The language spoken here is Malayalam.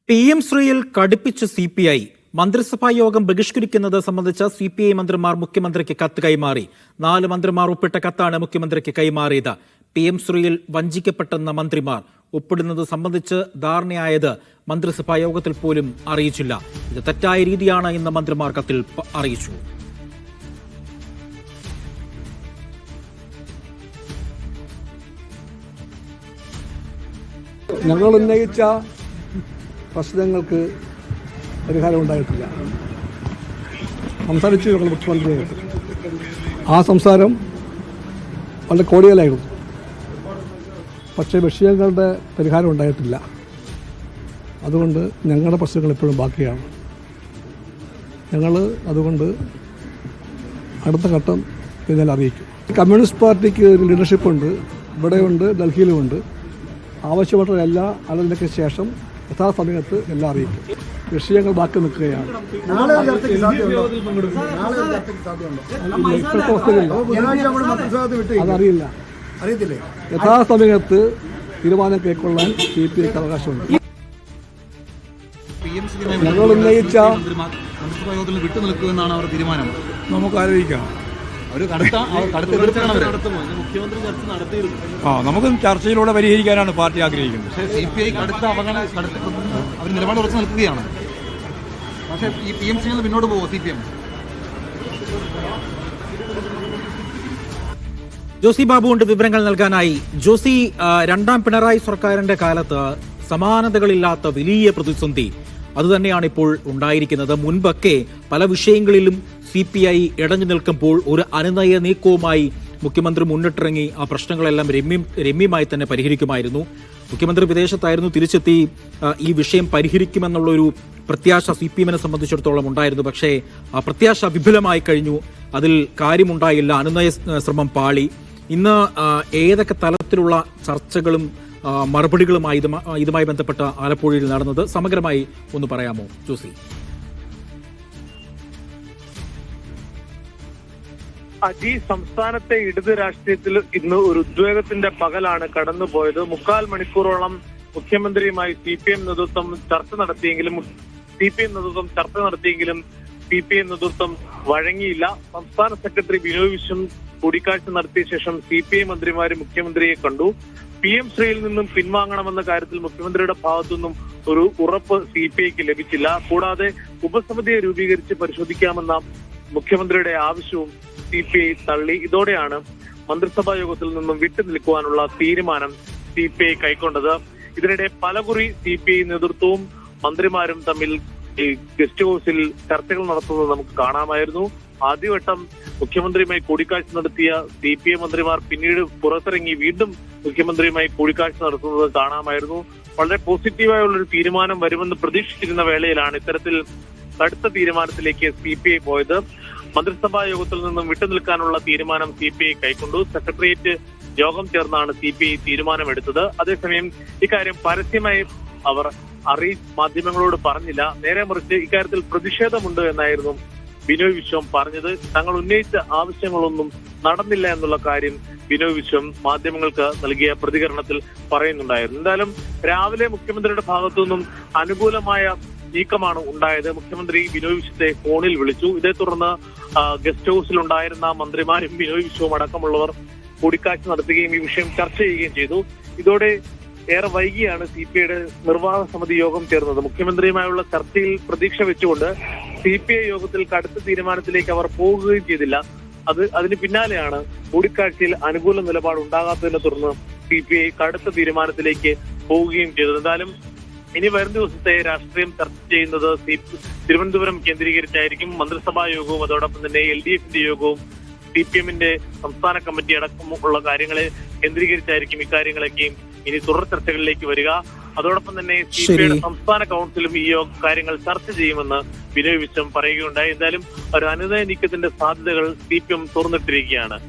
PM ശ്രീയിൽ കടുപ്പിച്ച് CPI മന്ത്രിസഭാ യോഗം ബഹിഷ്കരിക്കുന്നത് സംബന്ധിച്ച CPI മന്ത്രിമാർ മുഖ്യമന്ത്രിക്ക് കത്ത് കൈമാറി. 4 മന്ത്രിമാർ ഒപ്പിട്ട കത്താണ് മുഖ്യമന്ത്രിക്ക് കൈമാറിയത്. PM ശ്രീയിൽ വഞ്ചിക്കപ്പെട്ടെന്ന മന്ത്രിമാർ ഒപ്പിടുന്നത് സംബന്ധിച്ച് ധാരണയായത് മന്ത്രിസഭാ യോഗത്തിൽ പോലും അറിയിച്ചില്ല. ഇത് തെറ്റായ രീതിയാണ് എന്ന് മന്ത്രിമാർ കത്തിൽ അറിയിച്ചു. ഞങ്ങൾ ഉന്നയിച്ച പ്രശ്നങ്ങൾക്ക് പരിഹാരം ഉണ്ടായിട്ടില്ല. സംസാരിച്ചു ഞങ്ങൾ മുഖ്യമന്ത്രിയായിട്ട്. ആ സംസാരം വളരെ കോടികളായിരുന്നു. പക്ഷേ വിഷയങ്ങളുടെ പരിഹാരം ഉണ്ടായിട്ടില്ല. അതുകൊണ്ട് ഞങ്ങളുടെ പ്രശ്നങ്ങൾ ഇപ്പോഴും ബാക്കിയാണ്. ഞങ്ങൾ അതുകൊണ്ട് അടുത്ത ഘട്ടം ഇതിൽ അറിയിക്കും. കമ്മ്യൂണിസ്റ്റ് പാർട്ടിക്ക് ഒരു ലീഡർഷിപ്പുണ്ട്, ഇവിടെയുണ്ട്, ഡൽഹിയിലുമുണ്ട്. ആവശ്യപ്പെട്ട എല്ലാ ആളുകൾക്ക് ശേഷം യഥാസമയത്ത് എല്ലാം അറിയിക്കും. വിഷയങ്ങൾ ബാക്കി നിൽക്കുകയാണ്. അതറിയില്ല. യഥാസമയത്ത് തീരുമാനം കൈക്കൊള്ളാൻ CPIക്ക് അവകാശമുണ്ട്. ഞങ്ങൾ ഉന്നയിച്ച വിട്ടുനിൽക്കുമെന്നാണ് അവർ തീരുമാനം. നമുക്ക് ആലോചിക്കാം. നമുക്ക് ചർച്ചയിലൂടെ പരിഹരിക്കാനാണ് പാർട്ടി ആഗ്രഹിക്കുന്നത്. പക്ഷേ CPI അവർ നിലപാട് ഉറച്ചു നിൽക്കുകയാണ്. പക്ഷേ ഈ PMC പിന്നോട്ട് പോകുമോ CPM? ജോസി ബാബുണ്ട് വിവരങ്ങൾ നൽകാനായി. ജോസി, രണ്ടാം പിണറായി സർക്കാരിന്റെ കാലത്ത് സമാനതകളില്ലാത്ത വലിയ പ്രതിസന്ധി അതുതന്നെയാണ് ഇപ്പോൾ ഉണ്ടായിരിക്കുന്നത്. മുൻപൊക്കെ പല വിഷയങ്ങളിലും CPI ഇടഞ്ഞു നിൽക്കുമ്പോൾ ഒരു അനുനയ നീക്കവുമായി മുഖ്യമന്ത്രി മുന്നിട്ടിറങ്ങി ആ പ്രശ്നങ്ങളെല്ലാം രമ്യമായി തന്നെ പരിഹരിക്കുമായിരുന്നു. മുഖ്യമന്ത്രി വിദേശത്തായിരുന്നു, തിരിച്ചെത്തി ഈ വിഷയം പരിഹരിക്കുമെന്നുള്ളൊരു പ്രത്യാശ CPM-നെ സംബന്ധിച്ചിടത്തോളം ഉണ്ടായിരുന്നു. പക്ഷേ ആ പ്രത്യാശ വിഫലമായി കഴിഞ്ഞു. അതിൽ കാര്യമുണ്ടായില്ല. അനുനയ ശ്രമം പാളി. ഇന്ന് ഏതൊക്കെ തലത്തിലുള്ള ചർച്ചകളും മറുപടികളുമായി ഇതുമായി ബന്ധപ്പെട്ട ആലപ്പുഴയിൽ നടന്നത് സമഗ്രമായി ഒന്ന് പറയാമോ ജോസി? സംസ്ഥാനത്തെ ഇടത് രാഷ്ട്രീയത്തിൽ ഇന്ന് ഒരു ഉദ്വേഗത്തിന്റെ പകലാണ് കടന്നുപോയത്. 3/4 മണിക്കൂറോളം മുഖ്യമന്ത്രിയുമായി CPM നേതൃത്വം ചർച്ച നടത്തിയെങ്കിലും CPM നേതൃത്വം വഴങ്ങിയില്ല. സംസ്ഥാന സെക്രട്ടറി ബിനോയ് വിശ്വം കൂടിക്കാഴ്ച നടത്തിയ ശേഷം CPI മന്ത്രിമാര് മുഖ്യമന്ത്രിയെ കണ്ടു. PM ശ്രീയിൽ നിന്നും പിൻവാങ്ങണമെന്ന കാര്യത്തിൽ മുഖ്യമന്ത്രിയുടെ ഭാഗത്തുനിന്നും ഒരു ഉറപ്പ് CPIക്ക് ലഭിച്ചില്ല. കൂടാതെ ഉപസമിതിയെ രൂപീകരിച്ച് പരിശോധിക്കാമെന്ന മുഖ്യമന്ത്രിയുടെ ആവശ്യവും CPI തള്ളി. ഇതോടെയാണ് മന്ത്രിസഭാ യോഗത്തിൽ നിന്നും വിട്ടുനിൽക്കുവാനുള്ള തീരുമാനം CPI കൈക്കൊണ്ടത്. ഇതിനിടെ പലകുറി CPI നേതൃത്വവും മന്ത്രിമാരും തമ്മിൽ ഗസ്റ്റ് ഹൗസിൽ ചർച്ചകൾ നടത്തുന്നത് നമുക്ക് കാണാമായിരുന്നു. ആദ്യവട്ടം മുഖ്യമന്ത്രിയുമായി കൂടിക്കാഴ്ച നടത്തിയ CPI മന്ത്രിമാർ പിന്നീട് പുറത്തിറങ്ങി വീണ്ടും മുഖ്യമന്ത്രിയുമായി കൂടിക്കാഴ്ച നടത്തുന്നത് കാണാമായിരുന്നു. വളരെ പോസിറ്റീവായുള്ളൊരു തീരുമാനം വരുമെന്ന് പ്രതീക്ഷിച്ചിരുന്ന വേളയിലാണ് ഇത്തരത്തിൽ കടുത്ത തീരുമാനത്തിലേക്ക് CPI പോയത്. മന്ത്രിസഭാ യോഗത്തിൽ നിന്നും വിട്ടുനിൽക്കാനുള്ള തീരുമാനം CPI കൈക്കൊണ്ടു. സെക്രട്ടേറിയറ്റ് യോഗം ചേർന്നാണ് CPI തീരുമാനമെടുത്തത്. അതേസമയം ഇക്കാര്യം പരസ്യമായി അവർ മാധ്യമങ്ങളോട് പറഞ്ഞില്ല. നേരെ മറിച്ച് ഇക്കാര്യത്തിൽ പ്രതിഷേധമുണ്ട് എന്നായിരുന്നു ബിനോയ് വിശ്വം പറഞ്ഞത്. തങ്ങൾ ഉന്നയിച്ച ആവശ്യങ്ങളൊന്നും നടന്നില്ല എന്നുള്ള കാര്യം ബിനോയ് വിശ്വം മാധ്യമങ്ങൾക്ക് നൽകിയ പ്രതികരണത്തിൽ പറയുന്നുണ്ടായിരുന്നു. എന്തായാലും രാവിലെ മുഖ്യമന്ത്രിയുടെ ഭാഗത്തു നിന്നും അനുകൂലമായ നീക്കമാണ് ഉണ്ടായത്. മുഖ്യമന്ത്രി ബിനോയ് വിശ്വത്തെ ഫോണിൽ വിളിച്ചു. ഇതേ തുടർന്ന് ഗസ്റ്റ് ഹൗസിൽ ഉണ്ടായിരുന്ന മന്ത്രിമാരും ബിനോയ് വിശ്വവും അടക്കമുള്ളവർ കൂടിക്കാഴ്ച നടത്തുകയും ഈ വിഷയം ചർച്ച ചെയ്യുകയും ചെയ്തു. ഇതോടെ ഏറെ വൈകിയാണ് CPIയുടെ നിർവാഹക സമിതി യോഗം ചേർന്നത്. മുഖ്യമന്ത്രിയുമായുള്ള ചർച്ചയിൽ പ്രതീക്ഷ വെച്ചുകൊണ്ട് CPI യോഗത്തിൽ കടുത്ത തീരുമാനത്തിലേക്ക് അവർ പോകുകയും ചെയ്തില്ല. അതിന് പിന്നാലെയാണ് കൂടിക്കാഴ്ചയിൽ അനുകൂല നിലപാട് ഉണ്ടാകാത്തതിനെ തുടർന്ന് CPI കടുത്ത തീരുമാനത്തിലേക്ക് പോവുകയും ചെയ്തത്. എന്തായാലും ഇനി വരും ദിവസത്തെ രാഷ്ട്രീയം ചർച്ച ചെയ്യുന്നത് തിരുവനന്തപുരം കേന്ദ്രീകരിച്ചായിരിക്കും. മന്ത്രിസഭാ യോഗവും അതോടൊപ്പം തന്നെ LDF-ന്റെ യോഗവും CPM-ന്റെ സംസ്ഥാന കമ്മിറ്റി അടക്കമുള്ള കാര്യങ്ങളെ കേന്ദ്രീകരിച്ചായിരിക്കും ഇക്കാര്യങ്ങളൊക്കെയും ഇനി തുടർ ചർച്ചകളിലേക്ക് വരിക. അതോടൊപ്പം തന്നെ CPIയുടെ സംസ്ഥാന കൗൺസിലും ഈ കാര്യങ്ങൾ ചർച്ച ചെയ്യുമെന്ന് ബിനോയ് വിശ്വം പറയുകയുണ്ടായി. എന്തായാലും ഒരു അനുനയ നീക്കത്തിന്റെ സാധ്യതകൾ CPM തുറന്നിട്ടിരിക്കുകയാണ്.